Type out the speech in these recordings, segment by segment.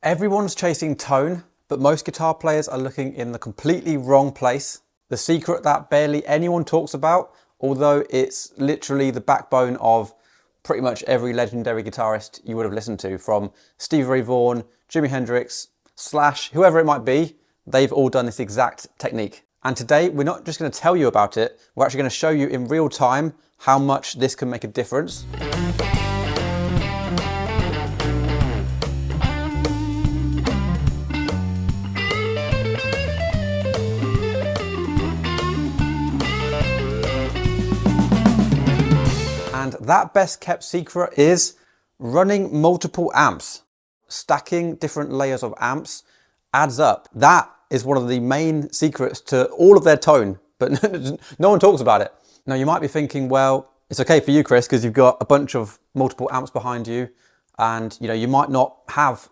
Everyone's chasing tone, but most guitar players are looking in the completely wrong place. The secret that barely anyone talks about, although it's literally the backbone of pretty much every legendary guitarist you would have listened to, from Stevie Ray Vaughan, Jimi Hendrix, Slash, whoever it might be, they've all done this exact technique. And today, we're not just going to tell you about it, we're actually going to show you in real time how much this can make a difference. And that best kept secret is running multiple amps. Stacking different layers of amps adds up. That is one of the main secrets to all of their tone, but no one talks about it. Now you might be thinking, well, it's okay for you, Chris, because you've got a bunch of multiple amps behind you, and you might not have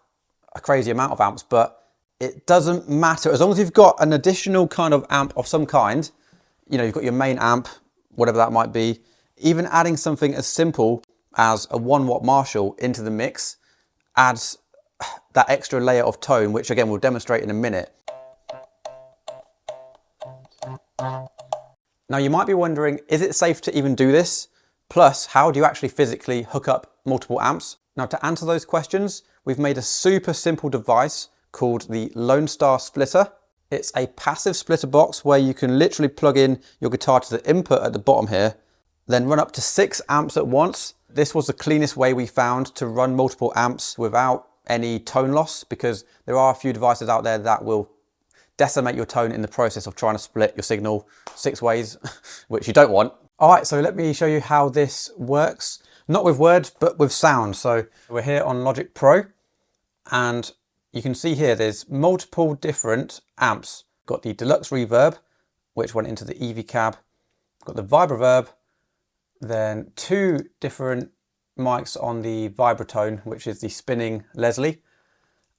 a crazy amount of amps, but it doesn't matter. As long as you've got an additional kind of amp of some kind, you've got your main amp, whatever that might be, even adding something as simple as a 1-watt Marshall into the mix adds that extra layer of tone, which again we'll demonstrate in a minute. Now you might be wondering, is it safe to even do this? Plus, how do you actually physically hook up multiple amps? Now to answer those questions, we've made a super simple device called the Lone Star Splitter. It's a passive splitter box where you can literally plug in your guitar to the input at the bottom here, then run up to 6 amps at once. This was the cleanest way we found to run multiple amps without any tone loss, because there are a few devices out there that will decimate your tone in the process of trying to split your signal 6 ways, which you don't want. All right, so let me show you how this works. Not with words, but with sound. So we're here on Logic Pro, and you can see here there's multiple different amps. Got the Deluxe Reverb, which went into the EV cab. Got the Vibratone, then 2 different mics on the Vibratone, which is the spinning Leslie.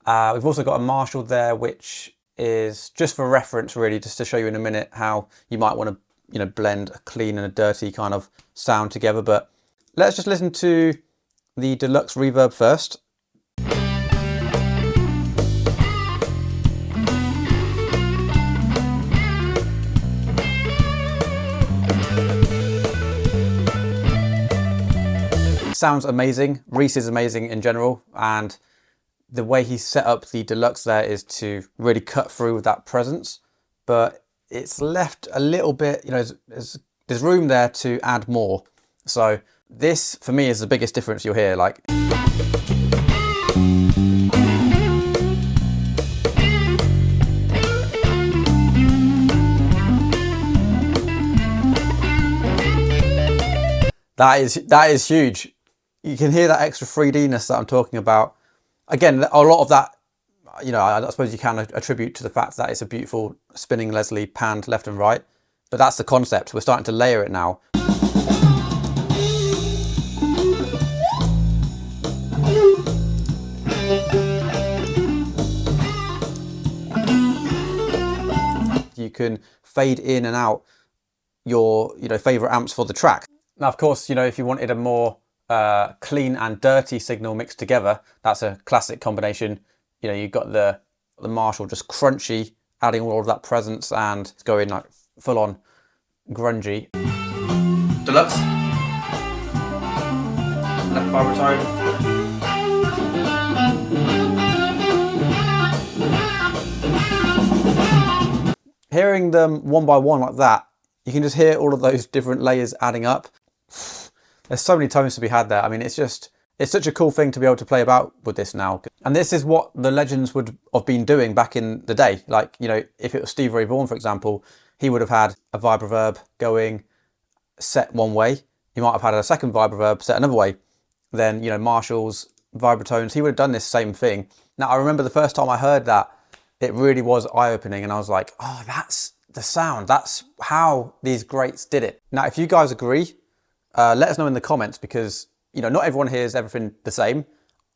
We've also got a Marshall there, which is just for reference, really, just to show you in a minute how you might want to, blend a clean and a dirty kind of sound together. But let's just listen to the Deluxe Reverb first. Sounds amazing. Rhys is amazing in general, and the way he set up the Deluxe there is to really cut through with that presence, but it's left a little bit, there's room there to add more. So this for me is the biggest difference you'll hear. Like, that is huge. You can hear that extra 3D-ness that I'm talking about. Again, a lot of that, I suppose you can attribute to the fact that it's a beautiful spinning Leslie panned left and right, but that's the concept. We're starting to layer it now. You can fade in and out your, favorite amps for the track. Now, of course, if you wanted a more clean and dirty signal mixed together, that's a classic combination. You've got the Marshall just crunchy, adding all of that presence, and it's going like full on grungy. Deluxe. Left Vibratone. Hearing them one by one like that, you can just hear all of those different layers adding up. There's so many tones to be had there. I mean, it's such a cool thing to be able to play about with this now. And this is what the legends would have been doing back in the day. Like, if it was Stevie Ray Vaughan, for example, he would have had a Vibratone going set one way. He might have had a second Vibratone set another way. Then, Marshalls, Vibratones, he would have done this same thing. Now, I remember the first time I heard that, it really was eye-opening, and I was like, oh, that's the sound. That's how these greats did it. Now, if you guys agree, let us know in the comments, because not everyone hears everything the same.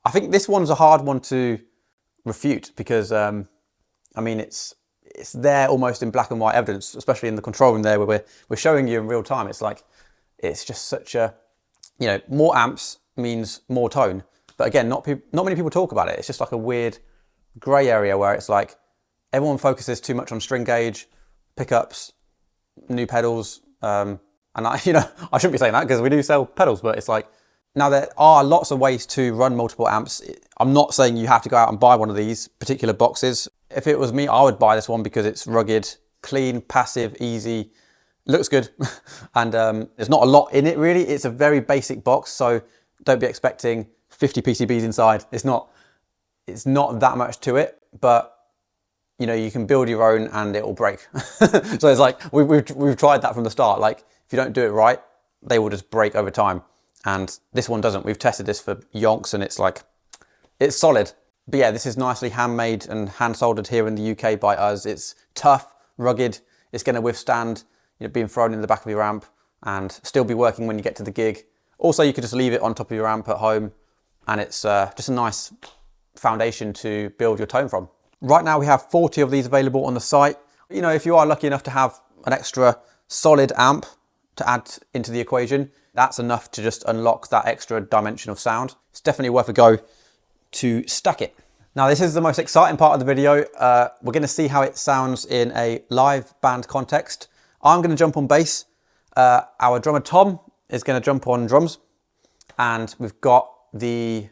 I think this one's a hard one to refute, because I mean, it's there almost in black and white evidence, especially in the control room there, where we're showing you in real time. It's like, it's just such a, more amps means more tone, but again, not many people talk about it. It's just like a weird grey area where it's like everyone focuses too much on string gauge, pickups, new pedals, and I, you know, I shouldn't be saying that because we do sell pedals, but it's like, now there are lots of ways to run multiple amps. I'm not saying you have to go out and buy one of these particular boxes. If it was me, I would buy this one because it's rugged, clean, passive, easy, looks good, and there's not a lot in it really. It's a very basic box, so don't be expecting 50 PCBs inside. It's not that much to it, but you know, you can build your own and it will break. So it's like, we've tried that from the start. Like, if you don't do it right, they will just break over time. And this one doesn't. We've tested this for yonks and it's like, it's solid. But yeah, this is nicely handmade and hand soldered here in the UK by us. It's tough, rugged. It's going to withstand, you know, being thrown in the back of your amp and still be working when you get to the gig. Also, you could just leave it on top of your amp at home and it's just a nice foundation to build your tone from. Right now we have 40 of these available on the site. You know, if you are lucky enough to have an extra solid amp to add into the equation, that's enough to just unlock that extra dimension of sound. It's definitely worth a go to stack it. Now this is the most exciting part of the video. We're going to see how it sounds in a live band context. I'm going to jump on bass. Our drummer Tom is going to jump on drums. And we've got the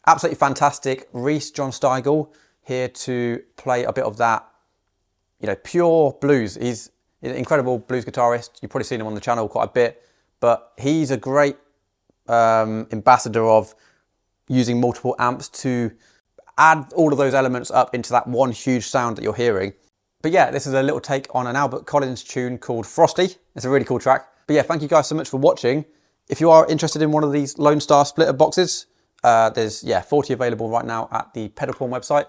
absolutely fantastic Rhys John Stygal here to play a bit of that, you know, pure blues. He's an incredible blues guitarist. You've probably seen him on the channel quite a bit, but he's a great ambassador of using multiple amps to add all of those elements up into that one huge sound that you're hearing. But yeah, this is a little take on an Albert Collins tune called Frosty. It's a really cool track. But yeah, thank you guys so much for watching. If you are interested in one of these Lone Star splitter boxes, there's 40 available right now at the Pedal Porn website.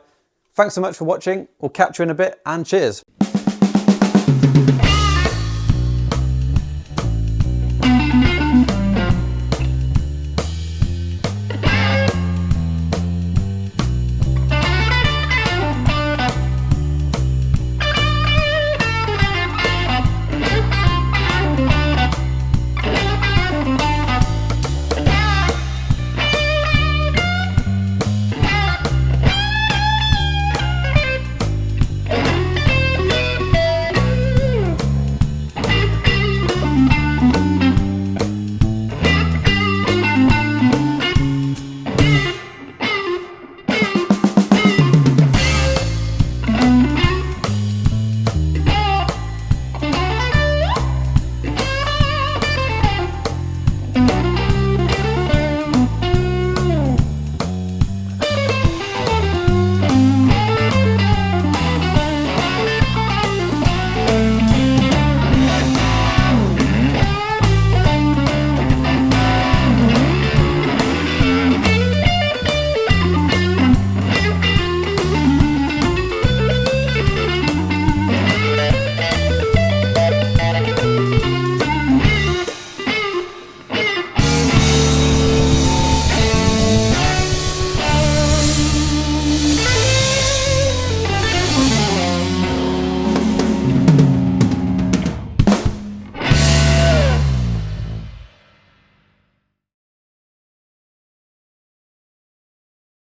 Thanks so much for watching. We'll catch you in a bit and cheers.